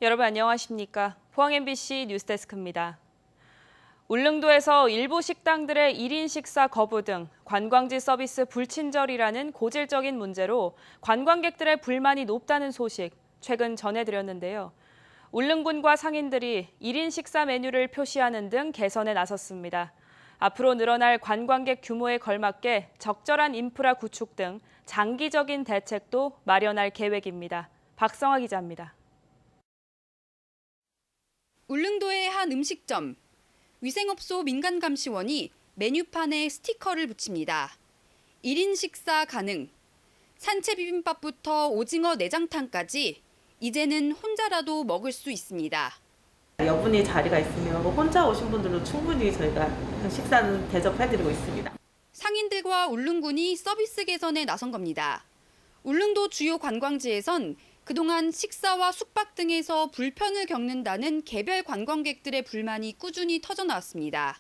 여러분 안녕하십니까? 포항 MBC 뉴스데스크입니다. 울릉도에서 일부 식당들의 1인 식사 거부 등 관광지 서비스 불친절이라는 고질적인 문제로 관광객들의 불만이 높다는 소식 최근 전해드렸는데요. 울릉군과 상인들이 1인 식사 메뉴를 표시하는 등 개선에 나섰습니다. 앞으로 늘어날 관광객 규모에 걸맞게 적절한 인프라 구축 등 장기적인 대책도 마련할 계획입니다. 박성아 기자입니다. 울릉도의 한 음식점. 위생업소 민간감시원이 메뉴판에 스티커를 붙입니다. 1인 식사 가능. 산채 비빔밥부터 오징어 내장탕까지 이제는 혼자라도 먹을 수 있습니다. 여분의 자리가 있으면 혼자 오신 분들도 충분히 저희가 식사는 대접해드리고 있습니다. 상인들과 울릉군이 서비스 개선에 나선 겁니다. 울릉도 주요 관광지에선 그동안 식사와 숙박 등에서 불편을 겪는다는 개별 관광객들의 불만이 꾸준히 터져나왔습니다.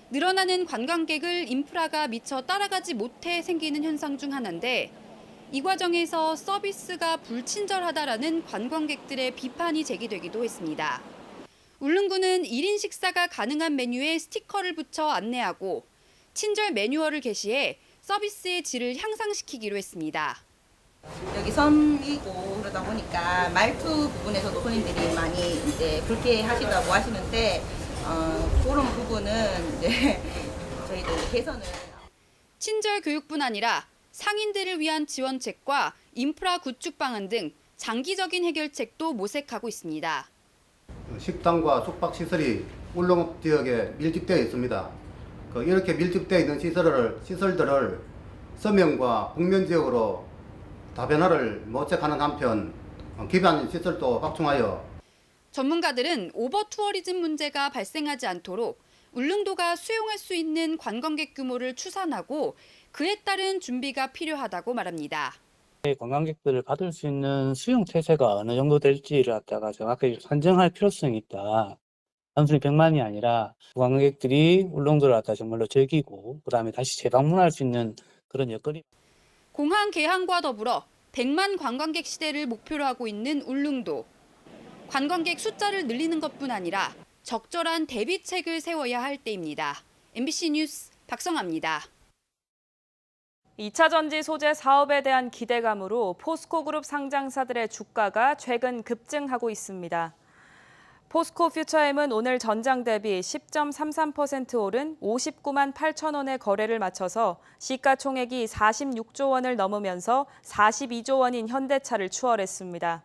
늘어나는 관광객을 인프라가 미처 따라가지 못해 생기는 현상 중 하나인데 이 과정에서 서비스가 불친절하다라는 관광객들의 비판이 제기되기도 했습니다. 울릉군은 1인 식사가 가능한 메뉴에 스티커를 붙여 안내하고 친절 매뉴얼을 게시해 서비스의 질을 향상시키기로 했습니다. 여기 섬이고 그러다 보니까 말투 부분에서도 손님들이 많이 이제 불쾌하시다고 하시는데 그런 부분은 이제 저희도 개선을. 친절 교육뿐 아니라 상인들을 위한 지원책과 인프라 구축 방안 등 장기적인 해결책도 모색하고 있습니다. 식당과 숙박시설이 울릉 지역에 밀집되어 있습니다. 이렇게 밀집되어 있는 시설들을 서면과 북면 지역으로 다변화를 모색하는 한편 기반 시설도 확충하여 전문가들은 오버 투어리즘 문제가 발생하지 않도록 울릉도가 수용할 수 있는 관광객 규모를 추산하고 그에 따른 준비가 필요하다고 말합니다. 관광객들을 받을 수 있는 수용 태세가 어느 정도 될지를 갖다가 정확하게 산정할 필요성이 있다. 단순히 100만이 아니라 관광객들이 울릉도를 갖다 정말로 즐기고 그다음에 다시 재방문할 수 있는 그런 여건이. 공항 개항과 더불어 100만 관광객 시대를 목표로 하고 있는 울릉도. 관광객 숫자를 늘리는 것뿐 아니라 적절한 대비책을 세워야 할 때입니다. MBC 뉴스 박성아입니다. 2차 전지 소재 사업에 대한 기대감으로 포스코 그룹 상장사들의 주가가 최근 급증하고 있습니다. 포스코 퓨처엠은 오늘 전장 대비 10.33% 오른 59만 8천 원의 거래를 마쳐서 시가총액이 46조 원을 넘으면서 42조 원인 현대차를 추월했습니다.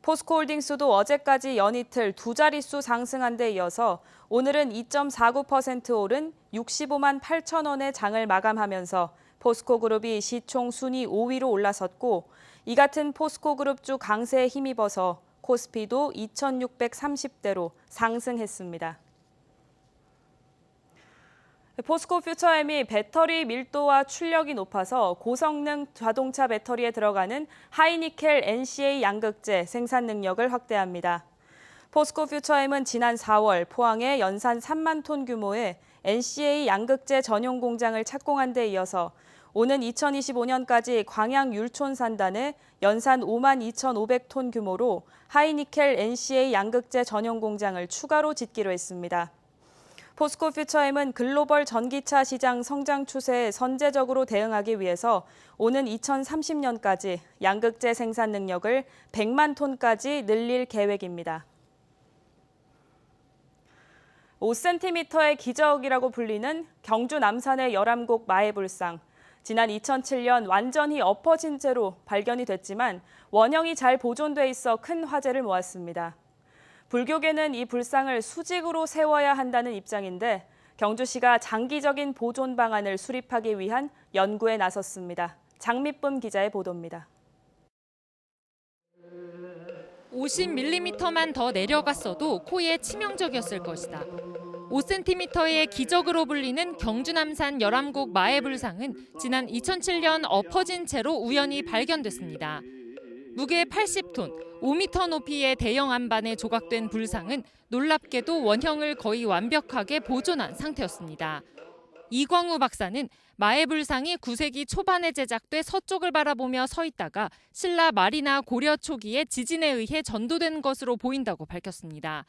포스코홀딩스도 어제까지 연이틀 두 자릿수 상승한 데 이어서 오늘은 2.49% 오른 65만 8천 원의 장을 마감하면서 포스코그룹이 시총 순위 5위로 올라섰고 이 같은 포스코그룹주 강세에 힘입어서 코스피도 2,630대로 상승했습니다. 포스코 퓨처엠이 배터리 밀도와 출력이 높아서 고성능 자동차 배터리에 들어가는 하이니켈 NCA 양극재 생산 능력을 확대합니다. 포스코 퓨처엠은 지난 4월 포항에 연산 3만 톤 규모의 NCA 양극재 전용 공장을 착공한 데 이어서 오는 2025년까지 광양 율촌 산단에 연산 5만 2,500톤 규모로 하이니켈 NCA 양극재 전용 공장을 추가로 짓기로 했습니다. 포스코 퓨처엠은 글로벌 전기차 시장 성장 추세에 선제적으로 대응하기 위해서 오는 2030년까지 양극재 생산 능력을 100만 톤까지 늘릴 계획입니다. 5cm의 기적이라고 불리는 경주 남산의 열암곡 마애불상. 지난 2007년 완전히 엎어진 채로 발견이 됐지만 원형이 잘 보존돼 있어 큰 화제를 모았습니다. 불교계는 이 불상을 수직으로 세워야 한다는 입장인데 경주시가 장기적인 보존 방안을 수립하기 위한 연구에 나섰습니다. 장미쁨 기자의 보도입니다. 50mm만 더 내려갔어도 코에 치명적이었을 것이다. 5cm의 기적으로 불리는 경주 남산 열암곡 마애불상은 지난 2007년 엎어진 채로 우연히 발견됐습니다. 무게 80톤, 5m 높이의 대형 안반에 조각된 불상은 놀랍게도 원형을 거의 완벽하게 보존한 상태였습니다. 이광우 박사는 마애불상이 9세기 초반에 제작돼 서쪽을 바라보며 서 있다가 신라 말이나 고려 초기에 지진에 의해 전도된 것으로 보인다고 밝혔습니다.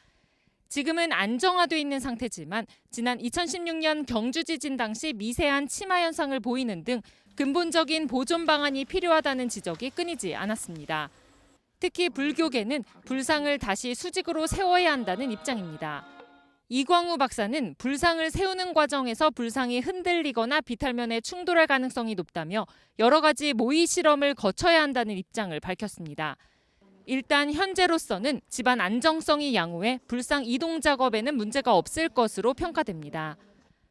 지금은 안정화돼 있는 상태지만 지난 2016년 경주 지진 당시 미세한 침하 현상을 보이는 등 근본적인 보존 방안이 필요하다는 지적이 끊이지 않았습니다. 특히 불교계는 불상을 다시 수직으로 세워야 한다는 입장입니다. 이광우 박사는 불상을 세우는 과정에서 불상이 흔들리거나 비탈면에 충돌할 가능성이 높다며 여러 가지 모의 실험을 거쳐야 한다는 입장을 밝혔습니다. 일단 현재로서는 집안 안정성이 양호해 불상 이동 작업에는 문제가 없을 것으로 평가됩니다.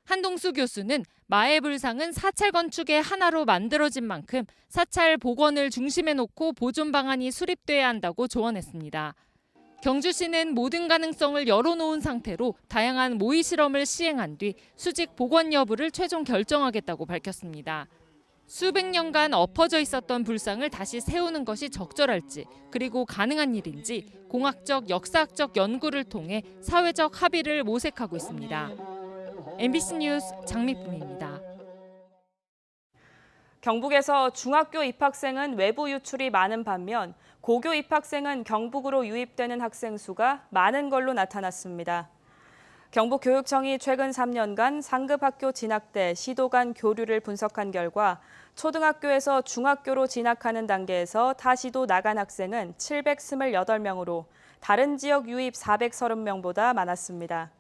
한동수 교수는 마애불상은 사찰 건축의 하나로 만들어진 만큼 사찰 복원을 중심에 놓고 보존 방안이 수립돼야 한다고 조언했습니다. 경주시는 모든 가능성을 열어놓은 상태로 다양한 모의 실험을 시행한 뒤 수직 복원 여부를 최종 결정하겠다고 밝혔습니다. 수백 년간 엎어져 있었던 불상을 다시 세우는 것이 적절할지, 그리고 가능한 일인지 공학적, 역사학적 연구를 통해 사회적 합의를 모색하고 있습니다. MBC 뉴스 장미쁨입니다. 경북에서 중학교 입학생은 외부 유출이 많은 반면 고교 입학생은 경북으로 유입되는 학생 수가 많은 걸로 나타났습니다. 경북교육청이 최근 3년간 상급 학교 진학대 시도 간 교류를 분석한 결과 초등학교에서 중학교로 진학하는 단계에서 타시도 나간 학생은 728명으로 다른 지역 유입 430명보다 많았습니다.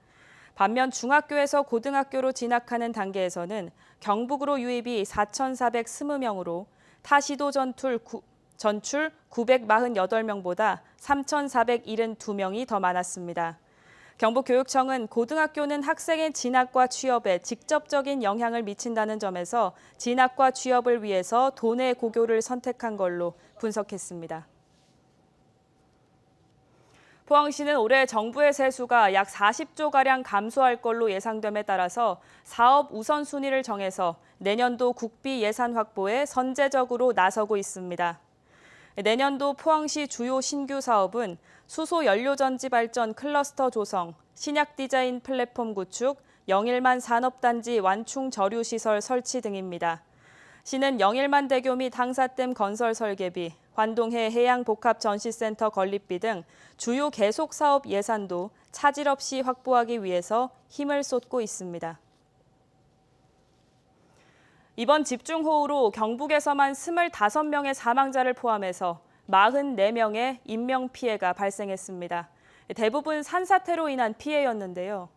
반면 중학교에서 고등학교로 진학하는 단계에서는 경북으로 유입이 4,420명으로 타시도 전출 948명보다 3,472명이 더 많았습니다. 경북교육청은 고등학교는 학생의 진학과 취업에 직접적인 영향을 미친다는 점에서 진학과 취업을 위해서 도내 고교를 선택한 걸로 분석했습니다. 포항시는 올해 정부의 세수가 약 40조가량 감소할 걸로 예상됨에 따라서 사업 우선순위를 정해서 내년도 국비 예산 확보에 선제적으로 나서고 있습니다. 내년도 포항시 주요 신규 사업은 수소 연료전지 발전 클러스터 조성, 신약 디자인 플랫폼 구축, 영일만 산업단지 완충 저류시설 설치 등입니다. 시는 영일만 대교 및 항사댐 건설 설계비, 관동해 해양복합전시센터 건립비 등 주요 계속 사업 예산도 차질 없이 확보하기 위해서 힘을 쏟고 있습니다. 이번 집중호우로 경북에서만 25명의 사망자를 포함해서 44명의 인명피해가 발생했습니다. 대부분 산사태로 인한 피해였는데요.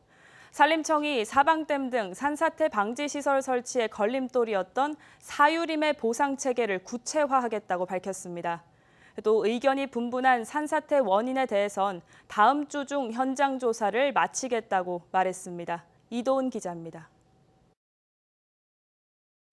산림청이 사방댐 등 산사태 방지시설 설치에 걸림돌이었던 사유림의 보상체계를 구체화하겠다고 밝혔습니다. 또 의견이 분분한 산사태 원인에 대해선 다음 주 중 현장 조사를 마치겠다고 말했습니다. 이도은 기자입니다.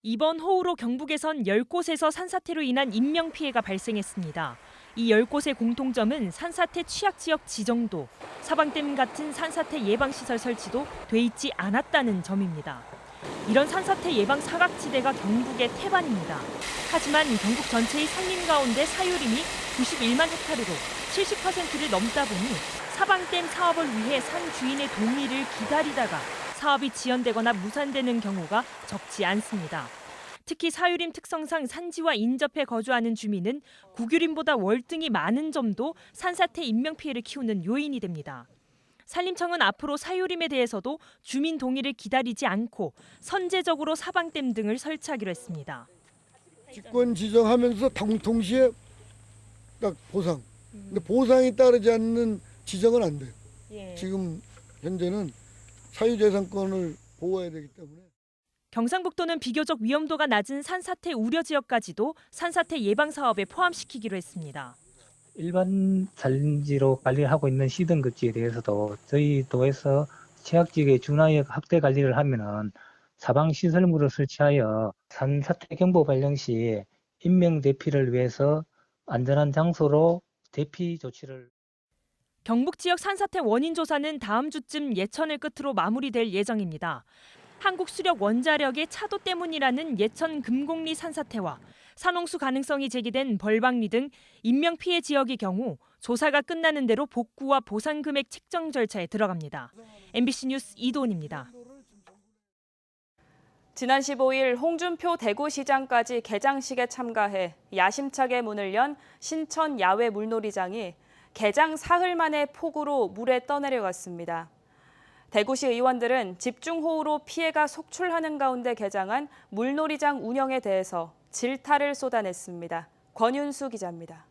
이번 호우로 경북에선 10곳에서 산사태로 인한 인명피해가 발생했습니다. 이 10곳의 공통점은 산사태 취약지역 지정도, 사방댐 같은 산사태 예방시설 설치도 돼 있지 않았다는 점입니다. 이런 산사태 예방 사각지대가 경북의 태반입니다. 하지만 경북 전체의 산림 가운데 사유림이 91만 헥타르로 70%를 넘다 보니 사방댐 사업을 위해 산 주인의 동의를 기다리다가 사업이 지연되거나 무산되는 경우가 적지 않습니다. 특히 사유림 특성상 산지와 인접해 거주하는 주민은 국유림보다 월등히 많은 점도 산사태 인명피해를 키우는 요인이 됩니다. 산림청은 앞으로 사유림에 대해서도 주민 동의를 기다리지 않고 선제적으로 사방댐 등을 설치하기로 했습니다. 직권 지정하면서 동시에 딱 보상. 근데 보상이 따르지 않는 지정은 안 돼요. 지금 현재는 사유재산권을 보호해야 되기 때문에. 경상북도는 비교적 위험도가 낮은 산사태 우려 지역까지도 산사태 예방 사업에 포함시키기로 했습니다. 일반 산림지로 관리를 하고 있는 시등급지에 대해서도 저희 도에서 취약지역에 준하여 확대 관리를 하면은 사방 시설물을 설치하여 산사태 경보 발령 시 인명 대피를 위해서 안전한 장소로 대피 조치를. 경북 지역 산사태 원인 조사는 다음 주쯤 예천을 끝으로 마무리될 예정입니다. 한국수력원자력의 차도 때문이라는 예천 금곡리 산사태와 산홍수 가능성이 제기된 벌방리 등 인명피해 지역의 경우 조사가 끝나는 대로 복구와 보상 금액 책정 절차에 들어갑니다. MBC 뉴스 이도은입니다. 지난 15일 홍준표 대구시장까지 개장식에 참가해 야심차게 문을 연 신천 야외 물놀이장이 개장 사흘 만에 폭우로 물에 떠내려갔습니다. 대구시 의원들은 집중호우로 피해가 속출하는 가운데 개장한 물놀이장 운영에 대해서 질타를 쏟아냈습니다. 권윤수 기자입니다.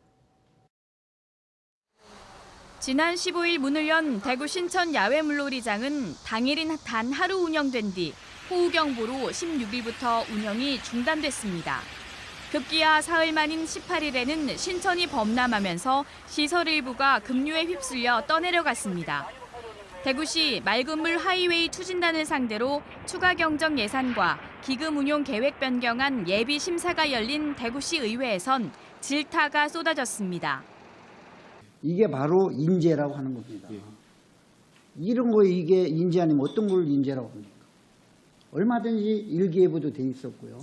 지난 15일 문을 연 대구 신천 야외 물놀이장은 당일인 단 하루 운영된 뒤 호우경보로 16일부터 운영이 중단됐습니다. 급기야 사흘 만인 18일에는 신천이 범람하면서 시설 일부가 급류에 휩쓸려 떠내려갔습니다. 대구시 맑은물 하이웨이 추진단을 상대로 추가 경정 예산과 기금 운용 계획 변경안 예비 심사가 열린 대구시 의회에선 질타가 쏟아졌습니다. 이게 바로 인재라고 하는 겁니다. 이런 거에 이게 인재 아니면 어떤 걸 인재라고 합니까? 얼마든지 일기예보도 돼 있었고요.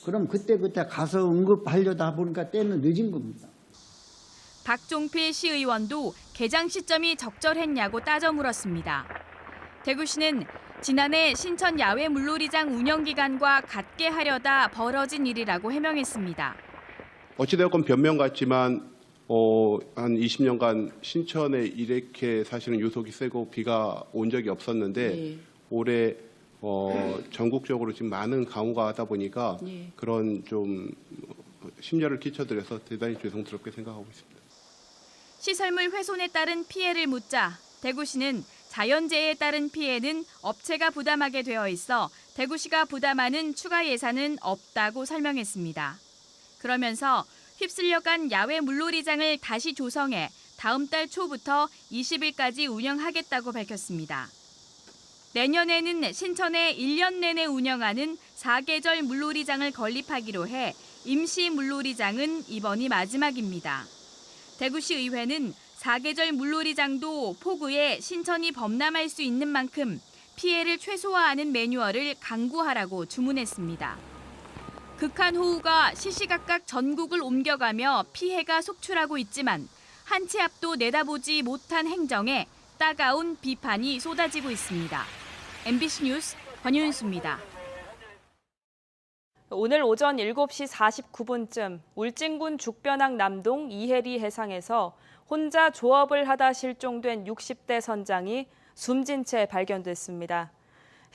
그럼 그때 가서 응급하려다 보니까 때는 늦은 겁니다. 박종필 시의원도 개장 시점이 적절했냐고 따져 물었습니다. 대구시는 지난해 신천 야외 물놀이장 운영 기간과 같게 하려다 벌어진 일이라고 해명했습니다. 어찌되었건 변명 같지만 한 20년간 신천에 이렇게 사실은 유속이 세고 비가 온 적이 없었는데 올해 전국적으로 지금 많은 강우가 하다 보니까 그런 좀 심려를 끼쳐드려서 대단히 죄송스럽게 생각하고 있습니다. 시설물 훼손에 따른 피해를 묻자 대구시는 자연재해에 따른 피해는 업체가 부담하게 되어 있어 대구시가 부담하는 추가 예산은 없다고 설명했습니다. 그러면서 휩쓸려간 야외 물놀이장을 다시 조성해 다음 달 초부터 20일까지 운영하겠다고 밝혔습니다. 내년에는 신천에 1년 내내 운영하는 4계절 물놀이장을 건립하기로 해 임시 물놀이장은 이번이 마지막입니다. 대구시 의회는 4계절 물놀이장도 폭우에 신천이 범람할 수 있는 만큼 피해를 최소화하는 매뉴얼을 강구하라고 주문했습니다. 극한 호우가 시시각각 전국을 옮겨가며 피해가 속출하고 있지만 한 치 앞도 내다보지 못한 행정에 따가운 비판이 쏟아지고 있습니다. MBC 뉴스 권윤수입니다. 오늘 오전 7시 49분쯤 울진군 죽변항 남동 이해리 해상에서 혼자 조업을 하다 실종된 60대 선장이 숨진 채 발견됐습니다.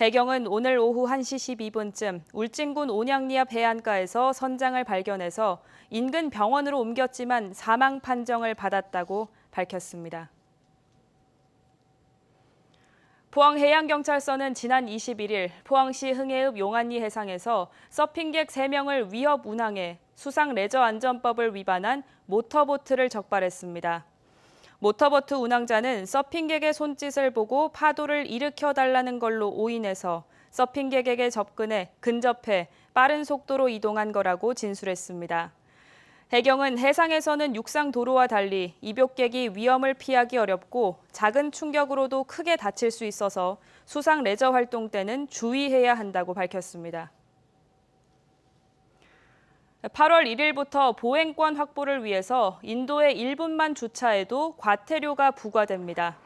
해경은 오늘 오후 1시 12분쯤 울진군 온양리 앞 해안가에서 선장을 발견해서 인근 병원으로 옮겼지만 사망 판정을 받았다고 밝혔습니다. 포항해양경찰서는 지난 21일 포항시 흥해읍 용안리 해상에서 서핑객 3명을 위협 운항해 수상레저안전법을 위반한 모터보트를 적발했습니다. 모터보트 운항자는 서핑객의 손짓을 보고 파도를 일으켜달라는 걸로 오인해서 서핑객에게 접근해 근접해 빠른 속도로 이동한 거라고 진술했습니다. 해경은 해상에서는 육상 도로와 달리 입욕객이 위험을 피하기 어렵고 작은 충격으로도 크게 다칠 수 있어서 수상 레저 활동 때는 주의해야 한다고 밝혔습니다. 8월 1일부터 보행권 확보를 위해서 인도의 1분만 주차에도 과태료가 부과됩니다.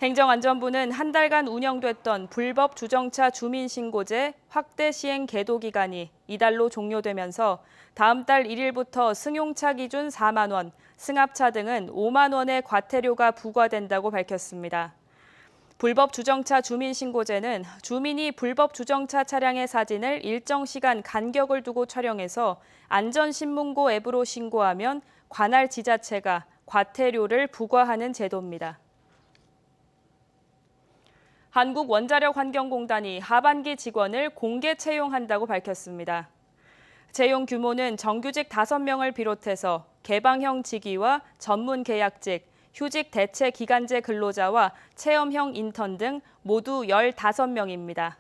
행정안전부는 한 달간 운영됐던 불법 주정차 주민신고제 확대 시행 계도 기간이 이달로 종료되면서 다음 달 1일부터 승용차 기준 4만 원, 승합차 등은 5만 원의 과태료가 부과된다고 밝혔습니다. 불법 주정차 주민신고제는 주민이 불법 주정차 차량의 사진을 일정 시간 간격을 두고 촬영해서 안전신문고 앱으로 신고하면 관할 지자체가 과태료를 부과하는 제도입니다. 한국원자력환경공단이 하반기 직원을 공개 채용한다고 밝혔습니다. 채용 규모는 정규직 5명을 비롯해서 개방형 직위와 전문 계약직, 휴직 대체 기간제 근로자와 체험형 인턴 등 모두 15명입니다.